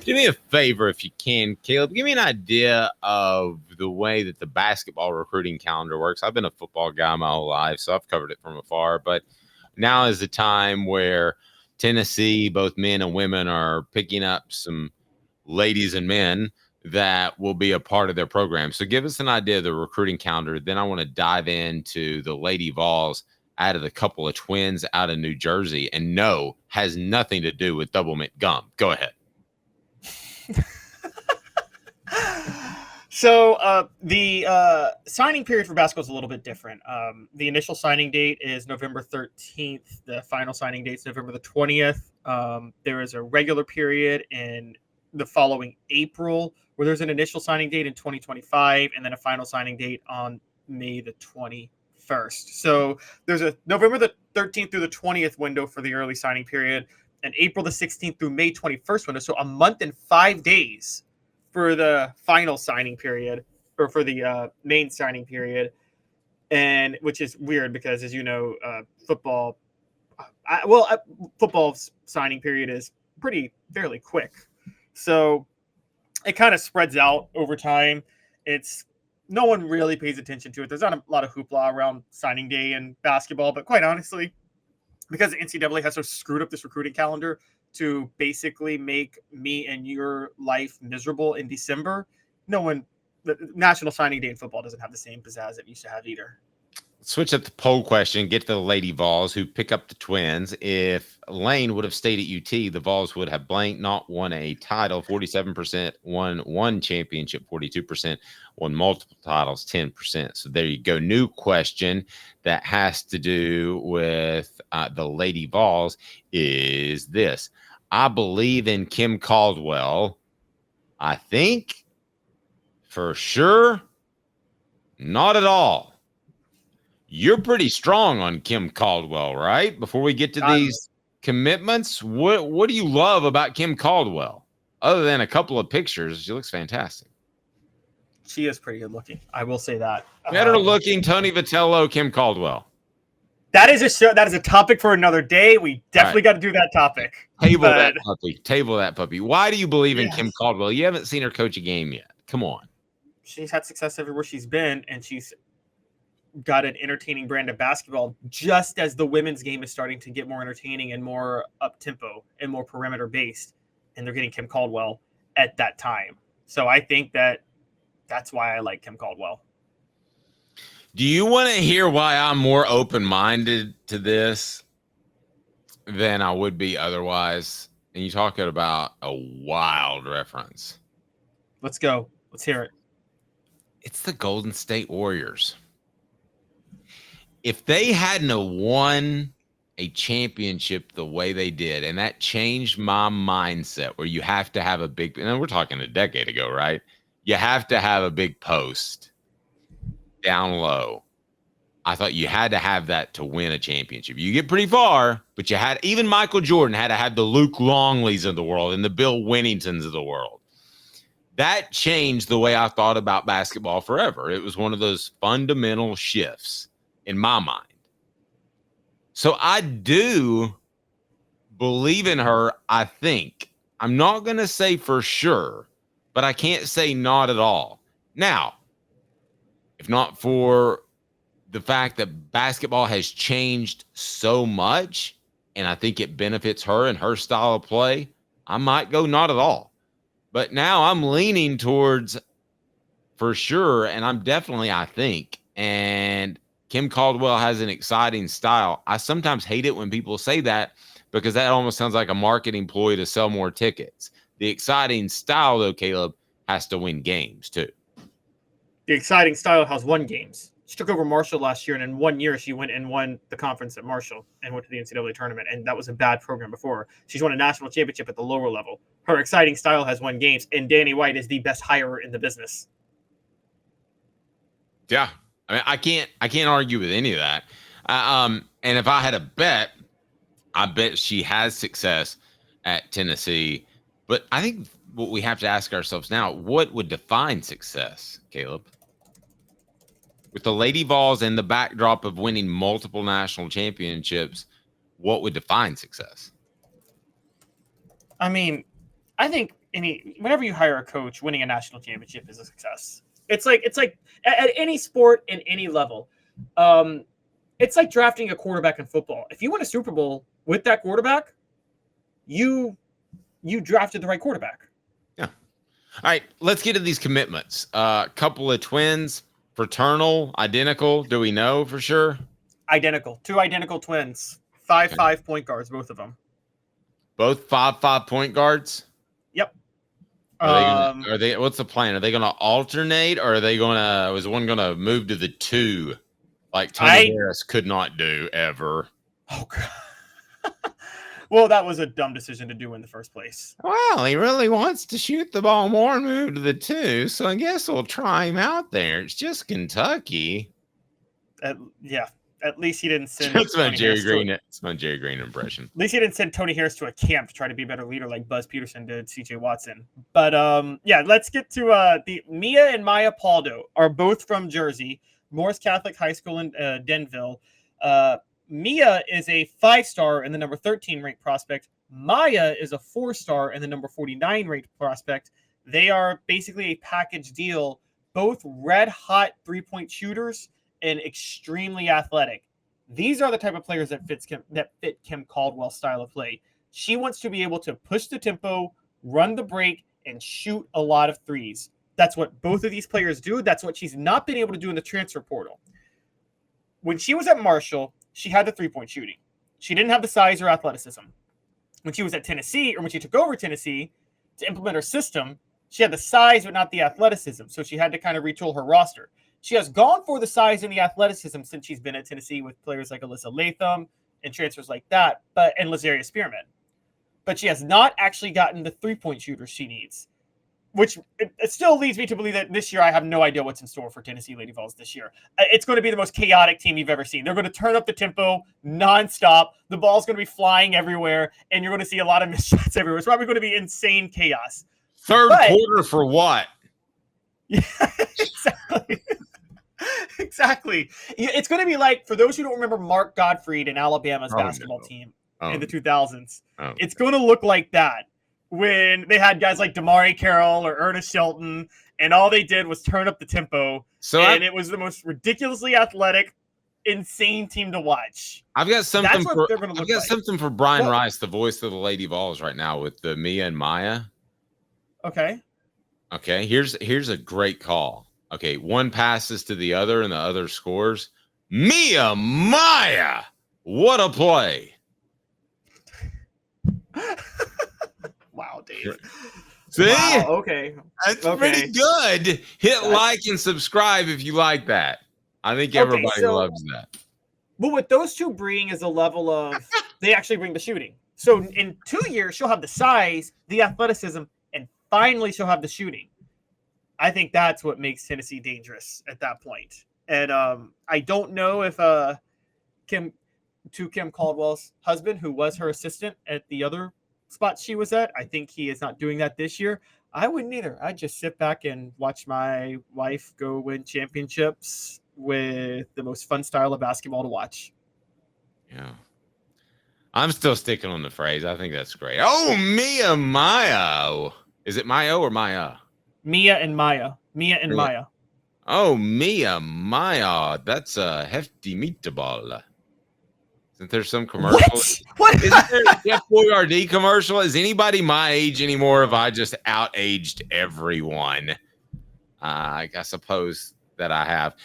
Do me a favor if you can, Caleb. Give me an idea of the way that the basketball recruiting calendar works. I've been a football guy my whole life, so I've covered it from afar. But now is the time where Tennessee, both men and women, are picking up some ladies and men that will be a part of their program. So give us an idea of the recruiting calendar. Then I want to dive into the Lady Vols out of the couple of twins out of New Jersey. And no, has nothing to do with double mint gum. Go ahead. So the signing period for basketball is a little bit different. The initial signing date is November 13th. The final signing date is November the 20th. There is a regular period in the following April where there's an initial signing date in 2025 and then a final signing date on May the 21st. So there's a November the 13th through the 20th window for the early signing period and April the 16th through May 21st window. So a month and 5 days for the final signing period or for the main signing period. And which is weird because, as you know, football signing period is fairly quick. So it kind of spreads out over time. No one really pays attention to it. There's not a lot of hoopla around signing day in basketball, but quite honestly, because the NCAA has so screwed up this recruiting calendar to basically make me and your life miserable in December, the National Signing Day in football doesn't have the same pizzazz it used to have either. Switch up the poll question, get to the Lady Vols who pick up the twins. If Lane would have stayed at UT, the Vols would have blank not won a title. 47% won one championship, 42% won multiple titles, 10%. So there you go. New question that has to do with the Lady Vols is this. I believe in Kim Caldwell. I think for sure, not at all. You're pretty strong on Kim Caldwell, right? Before we get to these commitments, what do you love about Kim Caldwell? Other than a couple of pictures, she looks fantastic. She is pretty good looking. I will say that. Better looking, Tony Vitello, Kim Caldwell. That is a topic for another day. We definitely got to do that topic. Table that puppy. Why do you believe in Kim Caldwell? You haven't seen her coach a game yet. Come on. She's had success everywhere she's been, and she's got an entertaining brand of basketball just as the women's game is starting to get more entertaining and more up-tempo and more perimeter-based, and they're getting Kim Caldwell at that time. So I think that's why I like Kim Caldwell. Do you want to hear why I'm more open-minded to this than I would be otherwise? And you talk about a wild reference. Let's go. Let's hear it. It's the Golden State Warriors. If they hadn't won a championship the way they did, and that changed my mindset where you have to have a big, and we're talking a decade ago, right? You have to have a big post down low. I thought you had to have that to win a championship. You get pretty far, but even Michael Jordan had to have the Luke Longleys of the world and the Bill Winningtons of the world. That changed the way I thought about basketball forever. It was one of those fundamental shifts in my mind. So I do believe in her, I think. I'm not going to say for sure, but I can't say not at all. Now, if not for the fact that basketball has changed so much, and I think it benefits her and her style of play, I might go not at all. But now I'm leaning towards for sure, and I'm definitely, I think, and Kim Caldwell has an exciting style. I sometimes hate it when people say that because that almost sounds like a marketing ploy to sell more tickets. The exciting style, though, Caleb, has to win games, too. The exciting style has won games. She took over Marshall last year, and in 1 year, she went and won the conference at Marshall and went to the NCAA tournament, and that was a bad program before. She's won a national championship at the lower level. Her exciting style has won games, and Danny White is the best hirer in the business. Yeah. I mean, I can't argue with any of that. And if I had a bet, I bet she has success at Tennessee. But I think what we have to ask ourselves now, what would define success, Caleb? With the Lady Vols and the backdrop of winning multiple national championships, what would define success? I mean, I think whenever you hire a coach, winning a national championship is a success. It's like at any sport in any level. It's like drafting a quarterback in football. If you win a Super Bowl with that quarterback, you drafted the right quarterback. Yeah. All right, let's get to these commitments. Couple of twins, fraternal, identical. Do we know for sure? Identical. 2 identical twins. 5'5" point guards, both of them. Both 5'5" point guards? Yep. Are they what's the plan? Are they gonna alternate, or are they gonna was one gonna move to the 2 like Tony Harris could not do ever? Oh god. Well, that was a dumb decision to do in the first place. Well, he really wants to shoot the ball more and move to the 2, so I guess we'll try him out there. It's just Kentucky. Yeah. At least he didn't send. It's my Jerry Green impression. At least he didn't send Tony Harris to a camp to try to be a better leader like Buzz Peterson did CJ Watson. But yeah, let's get to the Mya and Mya Pauldo are both from Jersey, Morris Catholic High School in Denville. Mya is a 5-star and the number 13 ranked prospect. Mya is a 4-star and the number 49 ranked prospect. They are basically a package deal, both red hot 3-point shooters and extremely athletic. These are the type of players that fit Kim Caldwell's style of play. She wants to be able to push the tempo, run the break, and shoot a lot of threes. That's what both of these players do. That's what she's not been able to do in the transfer portal. When she was at Marshall, she had the 3-point shooting. She didn't have the size or athleticism. When she was at Tennessee, or when she took over Tennessee to implement her system, she had the size but not the athleticism. So she had to kind of retool her roster. She has gone for the size and the athleticism since she's been at Tennessee with players like Alyssa Latham and transfers like that, and Lazaria Spearman. But she has not actually gotten the 3-point shooter she needs, which it still leads me to believe that this year I have no idea what's in store for Tennessee Lady Vols this year. It's going to be the most chaotic team you've ever seen. They're going to turn up the tempo nonstop. The ball's going to be flying everywhere, and you're going to see a lot of missed shots everywhere. It's probably going to be insane chaos. Third quarter for what? Yeah, exactly. Exactly. It's going to be like, for those who don't remember Mark Gottfried and Alabama's basketball team in the 2000s, it's going to look like that when they had guys like Damari Carroll or Ernest Shelton, and all they did was turn up the tempo. It was the most ridiculously athletic, insane team to watch. I've got something something for Brian Rice, the voice of the Lady Vols right now with the Mya and Mya. Okay. Here's a great call. Okay, one passes to the other and the other scores. Mya, what a play. Wow, Dave. See? Wow, okay. That's pretty good. Hit like and subscribe if you like that. I think everybody loves that. But what those two bring is a level of, they actually bring the shooting. So in 2 years, she'll have the size, the athleticism, and finally she'll have the shooting. I think that's what makes Tennessee dangerous at that point. And I don't know if Kim Caldwell's husband, who was her assistant at the other spot she was at, I think he is not doing that this year. I wouldn't either. I'd just sit back and watch my wife go win championships with the most fun style of basketball to watch. Yeah. I'm still sticking on the phrase. I think that's great. Oh, Mya. Is it Mya or Mya? Mya and Mya. Mya and Mya. Oh, Mya. That's a hefty meatball. Isn't there some commercial? What? Isn't there a Jeff Boyardee commercial? Is anybody my age anymore? Have I just out-aged everyone? I suppose that I have.